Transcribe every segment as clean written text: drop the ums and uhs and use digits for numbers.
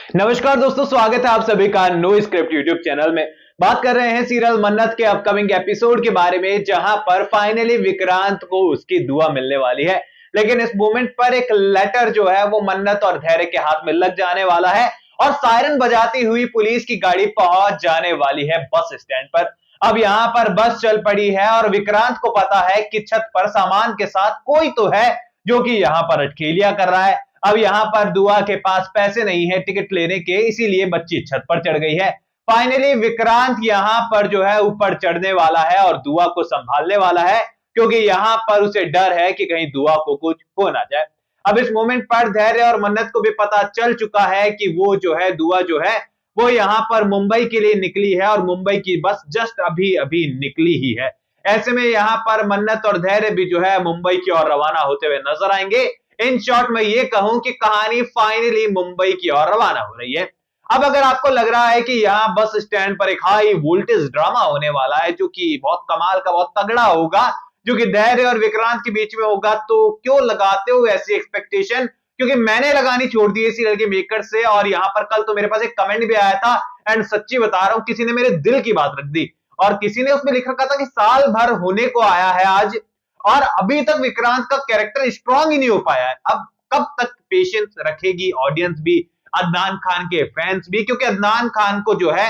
नमस्कार दोस्तों, स्वागत है आप सभी का नो स्क्रिप्ट यूट्यूब चैनल में। बात कर रहे हैं सीरियल मन्नत के अपकमिंग एपिसोड के बारे में, जहां पर फाइनली विक्रांत को उसकी दुआ मिलने वाली है। लेकिन इस मोमेंट पर एक लेटर जो है वो मन्नत और धैर्य के हाथ में लग जाने वाला है और सायरन बजाती हुई पुलिस की गाड़ी पहुंच जाने वाली है बस स्टैंड पर। अब यहां पर बस चल पड़ी है और विक्रांत को पता है कि छत पर सामान के साथ कोई तो है जो कि यहां पर अटखेलियां कर रहा है। अब यहाँ पर दुआ के पास पैसे नहीं है टिकट लेने के, इसीलिए बच्ची छत पर चढ़ गई है। फाइनली विक्रांत यहाँ पर जो है ऊपर चढ़ने वाला है और दुआ को संभालने वाला है, क्योंकि यहाँ पर उसे डर है कि कहीं दुआ को कुछ हो ना जाए। अब इस मोमेंट पर धैर्य और मन्नत को भी पता चल चुका है कि वो जो है दुआ जो है वो यहाँ पर मुंबई के लिए निकली है और मुंबई की बस जस्ट अभी अभी निकली ही है। ऐसे में यहाँ पर मन्नत और धैर्य भी जो है मुंबई की ओर रवाना होते हुए नजर आएंगे। इन शॉर्ट में ये कहूं कि कहानी फाइनली मुंबई की ओर रवाना हो रही है। अब अगर आपको लग रहा है कि यहाँ बस स्टैंड पर एक हाई वोल्टेज ड्रामा होने वाला है जो कि बहुत कमाल का, बहुत तगड़ा होगा, जो कि धैर्य और विक्रांत के बीच में होगा, तो क्यों लगाते हो ऐसी एक्सपेक्टेशन? क्योंकि मैंने लगानी छोड़ दी है सीरियल के मेकर से। और यहाँ पर कल तो मेरे पास एक कमेंट भी आया था, एंड सच्ची बता रहा हूं, किसी ने मेरे दिल की बात रख दी और किसी ने उसमें लिख रखा था कि साल भर होने को आया है आज और अभी तक विक्रांत का कैरेक्टर स्ट्रांग ही नहीं हो पाया है। अब कब तक पेशेंस रखेगी ऑडियंस भी, अदनान खान के फैंस भी, क्योंकि अदनान खान को जो है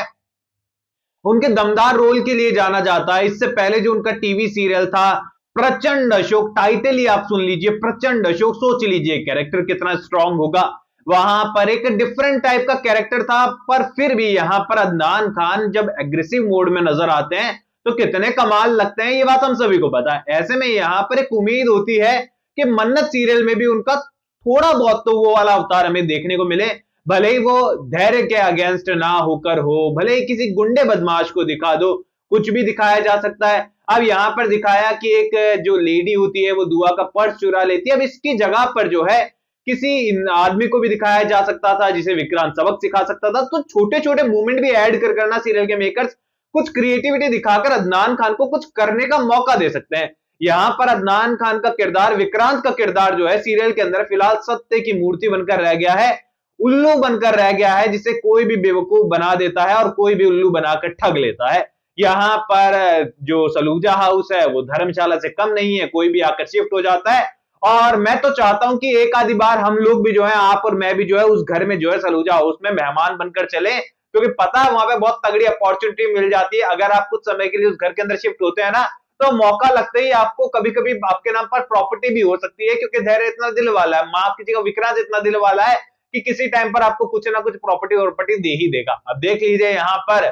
उनके दमदार रोल के लिए जाना जाता है। इससे पहले जो उनका टीवी सीरियल था प्रचंड अशोक, टाइटल ही आप सुन लीजिए, प्रचंड अशोक, सोच लीजिए कैरेक्टर कितना स्ट्रांग होगा। वहां पर एक डिफरेंट टाइप का कैरेक्टर था, पर फिर भी यहां पर अदनान खान जब एग्रेसिव मोड में नजर आते हैं तो कितने कमाल लगते हैं, ये बात हम सभी को पता है। ऐसे में यहां पर एक उम्मीद होती है कि मन्नत सीरियल में भी उनका थोड़ा बहुत तो वो वाला अवतार हमें देखने को मिले, भले ही वो धैर्य के अगेंस्ट ना होकर हो, भले ही किसी गुंडे बदमाश को दिखा दो, कुछ भी दिखाया जा सकता है। अब यहां पर दिखाया कि एक जो लेडी होती है वो दुआ का पर्स चुरा लेती है। अब इसकी जगह पर जो है किसी आदमी को भी दिखाया जा सकता था जिसे विक्रांत सबक सिखा सकता था। तो छोटे छोटे मूवमेंट भी ऐड कर करना सीरियल के मेकर्स कुछ क्रिएटिविटी दिखाकर अदनान खान को कुछ करने का मौका दे सकते हैं। यहां पर अदनान खान का किरदार, विक्रांत का किरदार जो है सीरियल के अंदर फिलहाल सत्य की मूर्ति बनकर रह गया है, उल्लू बनकर रह गया है, जिसे कोई भी बेवकूफ बना देता है और कोई भी उल्लू बनाकर ठग लेता है। यहाँ पर जो सलूजा हाउस है वो धर्मशाला से कम नहीं है, कोई भी आकर शिफ्ट हो जाता है। और मैं तो चाहता हूं कि एक आधी बार हम लोग भी जो है, आप और मैं भी जो है उस घर में जो है सलूजा हाउस में मेहमान बनकर चले, क्योंकि पता है वहां पे बहुत तगड़ी अपॉर्चुनिटी मिल जाती है। अगर आप कुछ समय के लिए उस घर के अंदर शिफ्ट होते हैं ना, तो मौका लगते ही आपको कभी कभी आपके नाम पर प्रॉपर्टी भी हो सकती है, क्योंकि धैर्य इतना दिल वाला है, माफ कीजिएगा विक्रांत इतना दिल वाला है कि किसी टाइम पर आपको कुछ ना कुछ प्रॉपर्टी दे ही देगा। अब देख लीजिए यहाँ पर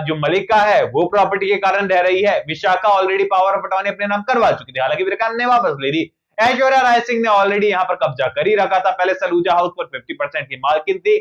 जो मलिका है वो प्रॉपर्टी के कारण रह रही है, Vishakha already power of attorney अपने नाम करवा चुकी थी, हालांकि विक्रांत ने वापस ले ली। ऐश्वर्या राय सिंह ने ऑलरेडी यहाँ पर कब्जा कर ही रखा था, पहले सलूजा हाउस पर 50% की मालकिन थी।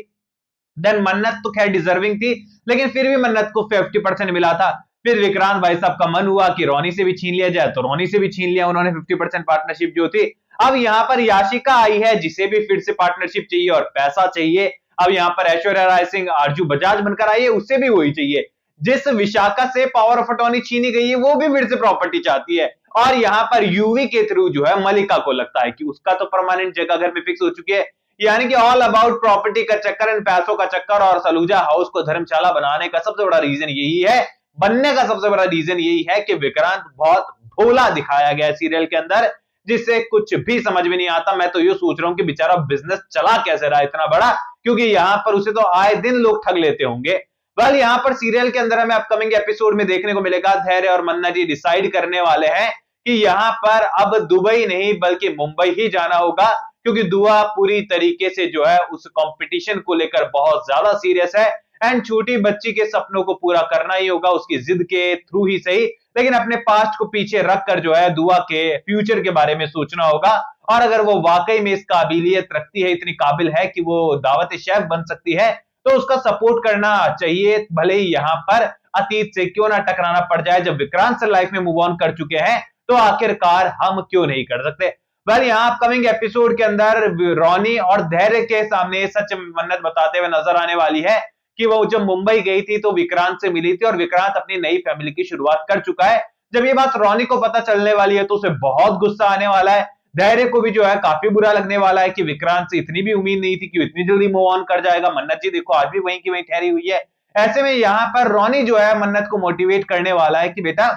देन मन्नत तो खैर डिजर्विंग थी, लेकिन फिर भी मन्नत को 50% मिला था। फिर विक्रांत भाई साहब का मन हुआ कि रोनी से भी छीन लिया जाए, तो रोनी से भी छीन लिया उन्होंने 50% पार्टनरशिप जो थी। अब यहाँ पर याशिका आई है जिसे भी फिर से पार्टनरशिप चाहिए और पैसा चाहिए। अब यहाँ पर ऐश्वर्या राय सिंह आरजू बजाज बनकर आई है, उससे भी वही चाहिए। जिस विशाखा से पावर ऑफ अटॉर्नी छीनी गई है वो भी फिर से प्रॉपर्टी चाहती है। और यहाँ पर यूवी के थ्रू जो है मलिका को लगता है कि उसका तो परमानेंट जगह घर में फिक्स हो चुकी है। यानी कि ऑल अबाउट प्रॉपर्टी का चक्कर एंड पैसों का चक्कर, और सलूजा हाउस को धर्मशाला बनाने का सबसे बड़ा रीजन यही है, बनने का सबसे बड़ा रीजन यही है कि विक्रांत बहुत भोला दिखाया गया है सीरियल के अंदर, जिससे कुछ भी समझ में नहीं आता। मैं तो ये सोच रहा हूं कि बेचारा बिजनेस चला कैसे रहा है इतना बड़ा, क्योंकि यहां पर उसे तो आए दिन लोग ठग लेते होंगे। वेल यहाँ पर सीरियल के अंदर हमें अपकमिंग एपिसोड में देखने को मिलेगा, धैर्य और मन्नत जी डिसाइड करने वाले हैं कि यहाँ पर अब दुबई नहीं बल्कि मुंबई ही जाना होगा, क्योंकि दुआ पूरी तरीके से जो है उस कंपटीशन को लेकर बहुत ज्यादा सीरियस है। एंड छोटी बच्ची के सपनों को पूरा करना ही होगा, उसकी जिद के थ्रू ही सही, लेकिन अपने पास्ट को पीछे रखकर जो है दुआ के फ्यूचर के बारे में सोचना होगा। और अगर वो वाकई में इस काबिलियत रखती है, इतनी काबिल है कि वो दावत शेफ बन सकती है, तो उसका सपोर्ट करना चाहिए, भले ही यहाँ पर अतीत से क्यों ना टकराना पड़ जाए। जब विक्रांत सर लाइफ में मूव ऑन कर चुके हैं तो आखिरकार हम क्यों नहीं कर सकते। वेल यहाँ अपकमिंग एपिसोड के अंदर रोनी और धैर्य के सामने सच मन्नत बताते हुए नजर आने वाली है कि वो जब मुंबई गई थी तो विक्रांत से मिली थी और विक्रांत अपनी नई फैमिली की शुरुआत कर चुका है। जब ये बात रोनी को पता चलने वाली है तो उसे बहुत गुस्सा आने वाला है। धैर्य को भी जो है काफी बुरा लगने वाला है कि विक्रांत से इतनी भी उम्मीद नहीं थी कि इतनी जल्दी मूव ऑन कर जाएगा। मन्नत जी देखो आज भी वहीं की वहीं ठहरी हुई है। ऐसे में यहाँ पर रोनी जो है मन्नत को मोटिवेट करने वाला है कि बेटा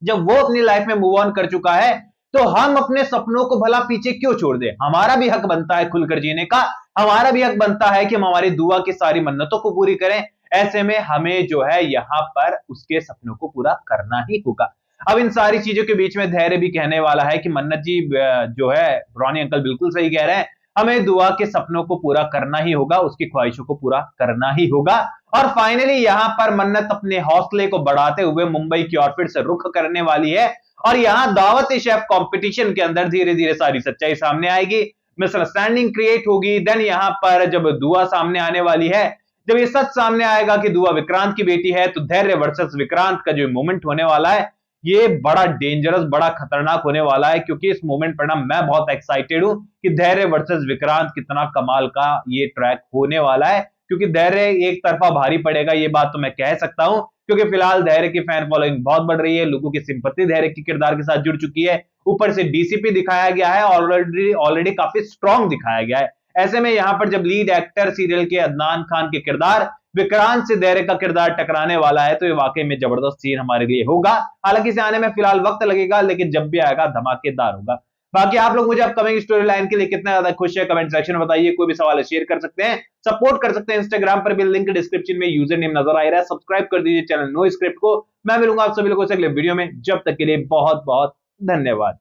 जब वो अपनी लाइफ में मूव ऑन कर चुका है तो हम अपने सपनों को भला पीछे क्यों छोड़ दें। हमारा भी हक बनता है खुलकर जीने का, हमारा भी हक बनता है कि हम हमारी दुआ की सारी मन्नतों को पूरी करें। ऐसे में हमें जो है यहाँ पर उसके सपनों को पूरा करना ही होगा। अब इन सारी चीजों के बीच में धैर्य भी कहने वाला है कि मन्नत जी जो है रोनी अंकल बिल्कुल सही कह रहे हैं, हमें दुआ के सपनों को पूरा करना ही होगा, उसकी ख्वाहिशों को पूरा करना ही होगा। और फाइनली यहां पर मन्नत अपने हौसले को बढ़ाते हुए मुंबई की ओर फिर से रुख करने वाली है और यहां दावत शेफ कंपटीशन के अंदर धीरे धीरे सारी सच्चाई सामने आएगी, मिसअंडरस्टैंडिंग क्रिएट होगी। देन यहां पर जब दुआ सामने आने वाली है, जब ये सच सामने आएगा कि दुआ विक्रांत की बेटी है, तो धैर्य वर्सेस विक्रांत का जो मोमेंट होने वाला है ये बड़ा डेंजरस, बड़ा खतरनाक होने वाला है। क्योंकि इस मोमेंट पर ना मैं बहुत एक्साइटेड हूं कि धैर्य वर्सेस विक्रांत कितना कमाल का ये ट्रैक होने वाला है। क्योंकि धैर्य एक तरफा भारी पड़ेगा ये बात तो मैं कह सकता हूं, क्योंकि फिलहाल धैर्य की फैन फॉलोइंग बहुत बढ़ रही है, लोगों की सिंपैथी धैर्य के किरदार के साथ जुड़ चुकी है। ऊपर से डीसीपी दिखाया गया है, ऑलरेडी काफी स्ट्रॉन्ग दिखाया गया है। ऐसे में यहां पर जब लीड एक्टर सीरियल के अदनान खान के किरदार विक्रांत से धैर्य का किरदार टकराने वाला है, तो ये वाकई में जबरदस्त सीन हमारे लिए होगा। हालांकि इसे आने में फिलहाल वक्त लगेगा, लेकिन जब भी आएगा धमाकेदार होगा। बाकी आप लोग मुझे अपकमिंग स्टोरी लाइन के लिए कितना ज्यादा खुश है कमेंट सेक्शन में बताइए। कोई भी सवाल है शेयर कर सकते हैं, सपोर्ट कर सकते हैं इंस्टाग्राम पर भी, लिंक डिस्क्रिप्शन में यूजर नेम नजर आ रहा है। सब्सक्राइब कर दीजिए चैनल नो स्क्रिप्ट को। मैं मिलूंगा आप सभी लोगों से अगले वीडियो में, जब तक के लिए बहुत बहुत धन्यवाद।